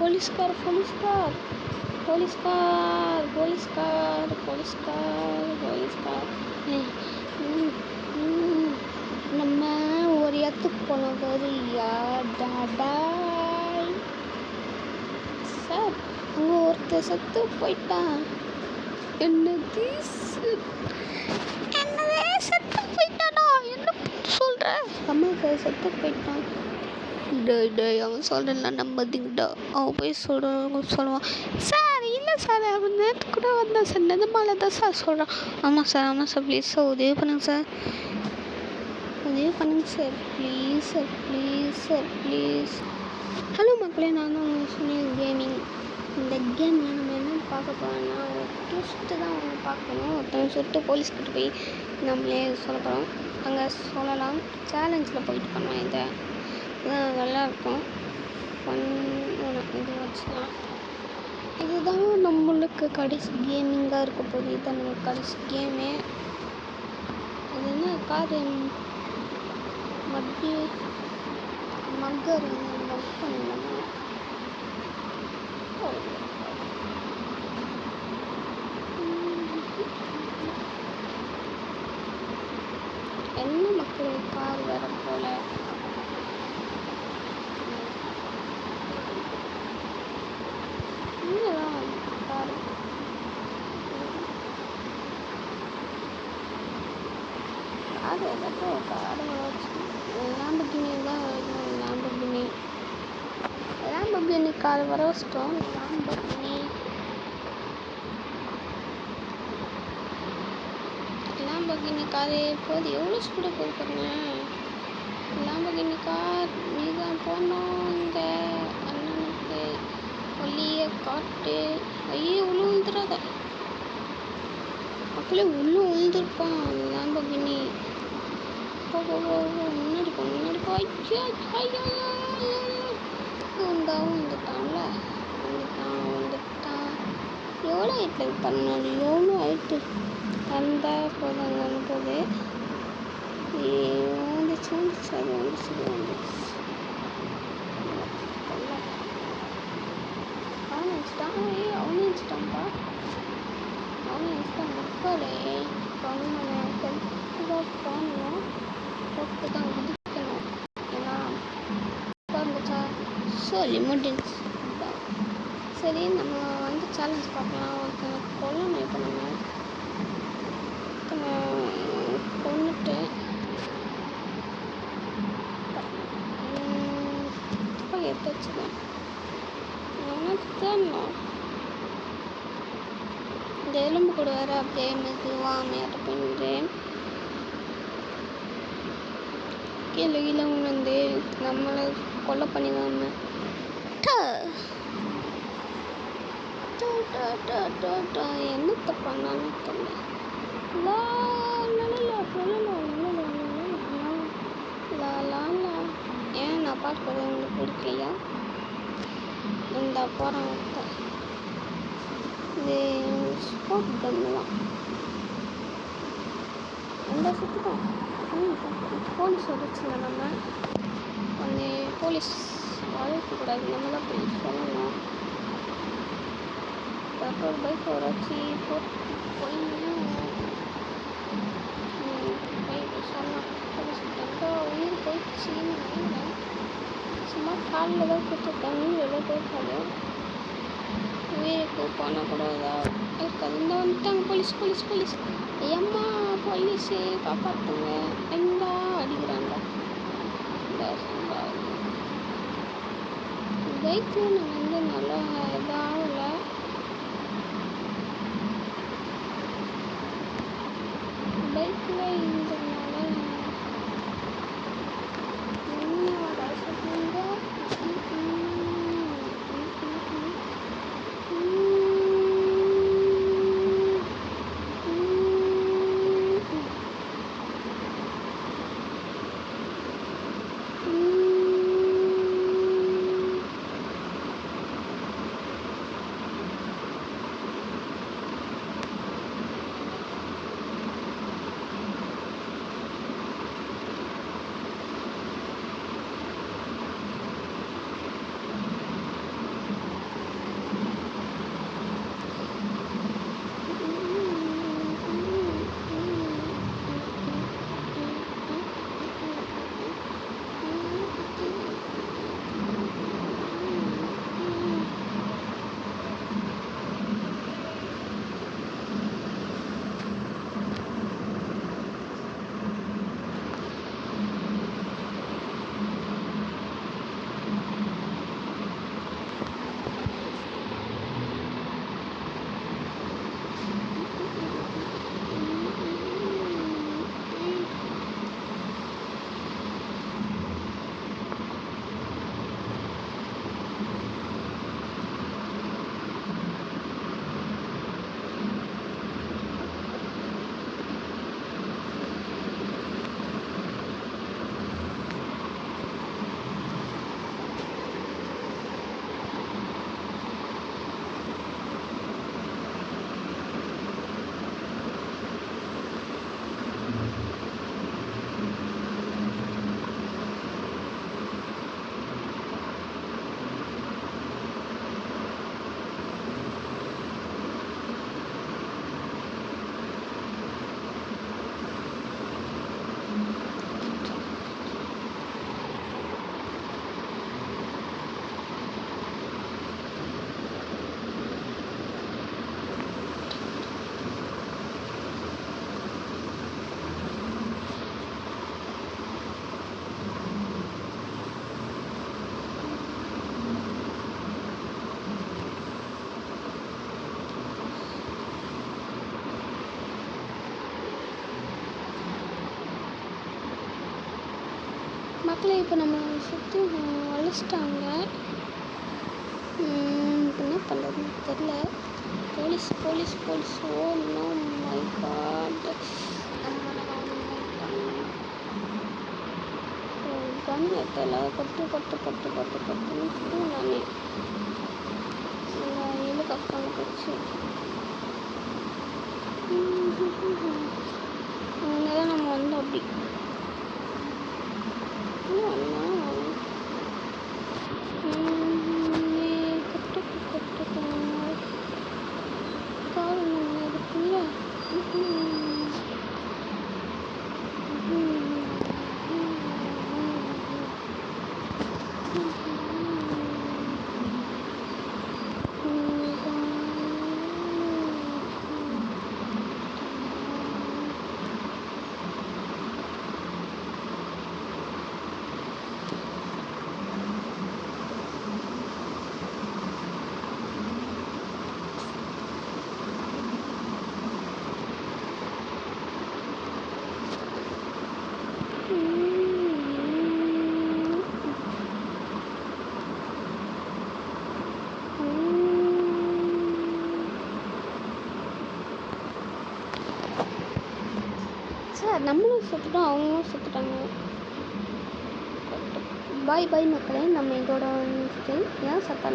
போலீஸ்கார் போலீஸ்கார் போலீஸ்கார் போலீஸ்கார் போலீஸ்கார் போலீஸ்கார் நம்ம ஒரு இடத்துக்கு போனோம் வரியா டாடாய் சார் அங்கே ஒருத்தர் செத்து போயிட்டான். என்னது செத்து போயிட்டானா? என்ன சொல்கிற? அம்மா செத்து போயிட்டான். டேய் அவன் சொல்கிறேன்ல நம்பாதீங்கடா. அவன் போய் சொல்லுவான் சார் இல்லை சார் அவன் நேற்று கூட வந்தான் சார், நிஜமால தான் சார் சொல்கிறான். ஆமாம் சார் ப்ளீஸ் சார் உதவி பண்ணுங்க சார், உதவி பண்ணுங்க sir please sir please sir please. Hello மக்களே, நான் தான் சுனில் கேமிங். இந்த கேமில் நம்ம என்ன பார்க்க போகிறோம்னா ஒரு ட்விஸ்ட்டு தான் ஒன்று பார்க்கணும். ஒருத்தவங்க சொல்லிட்டு போலீஸ்கிட்ட போய் நம்மளே சொல்ல போகிறோம். அங்கே சொல்லலாம், சேலஞ்சில் போயிட்டு பண்ணலாம். இதை நல்லாயிருக்கும் இது வச்சுக்கலாம். இதுதான் நம்மளுக்கு கடைசி கேமிங்காக இருக்க போகுது. இதுதான் நம்மளுக்கு கடைசி கேமே. அது என்ன கார் மக்கர் ஒர்க் பண்ணலாமா? என்ன மக்கள் கார் வர போல லாம்பர்கினி கார் வர வச்சிட்டோம். லாம்பர்கினி கார் போது எவ்வளோ ஸ்பீடாக போகுது பாருங்க. லாம்பர்கினி கார் நீதான் போனோம். இந்த அண்ணனுக்கு வழியை காட்டு. ஐயே உள்ள விழுந்துடாத மக்களே, உள்ளே விழுந்துருப்பான் லாம்பர்கினி. முன்னாடி போ வந்துட்டான்ல வந்துட்டான். எவ்வளோ ஹைட்டில் பண்ணாது, எவ்வளோ ஹைட்டு வந்தால் போதாங்கன்னு போது வந்துச்சு அவனிச்சிட்டான்ப்பா. மக்களே போகணும், போட்டு தான் குதிக்கணும். ஏன்னா இருந்துச்சா சொல்லி முடிஞ்சு. சரி நம்ம வந்து சேலஞ்ச் பார்க்கலாம். ஒருத்தனை கொல்லணும். இப்போ நம்ம ஒருத்தனை கொண்டுட்டு எடுத்து வச்சுக்கேன். எனக்கு தேடணும். இந்த எலும்பு கூட வேறு அப்படியே மெதுவாமையாட்ட போயிட்டு கீழே உணர்ந்து நம்மளை கொலை பண்ணிடாம என்னத்தை பண்ணான்னு தெரியல. ஏன் நான் பார்க்குறது உங்களுக்கு பிடிக்கலையா? இந்த போகிறேன் இது ஸ்போர்ட் கன்னு தான். இந்த சுற்றி தான் போலீஸ் வந்துச்சுல. நம்ம வந்து போலீஸ் அழைக்கக்கூடாது, நம்ம தான் போய் சொல்லணும். பெட்ரோல் பைக் ஒரு வச்சு போய் சொல்லலாம். போலீஸ்கிட்ட உயிர் போயிடுச்சின்னு சும்மா காலில் தான் கொடுத்துருக்காங்க, உயிரெல்லாம் போயிருக்காது. உயிருக்கு போனால் கூட இதாக இருக்காது. இந்த வந்துட்டாங்க போலீஸ். ஐயம்மா போலீஸு காப்பாற்றுங்க, எங்கே அடிக்கிறாங்க. பைக்கில் நான் வந்து நல்லா இதாகல. பைக்கில் இருந்ததுனால மக்களே இப்போ நம்ம சுற்றி அழைச்சிட்டாங்க. இப்போ என்ன பண்ணுறதுன்னு தெரில. Police police police. Oh no my God. கண் எத்தல கொட்டு கொட்டு கொட்டு கொட்டு கொட்டுன்னு நானே ஏழு கஷ்டம் போச்சு. அதனால நம்ம வந்து அப்படி கொட்டு கொட்டு காரணம் இருக்குல்ல. சார் நம்மளும் சுற்றுட்டோம், அவங்களும் சுற்றுட்டாங்க. பாய் பாய் மக்களே. நம்ம இதோட ஏன் சத்தம்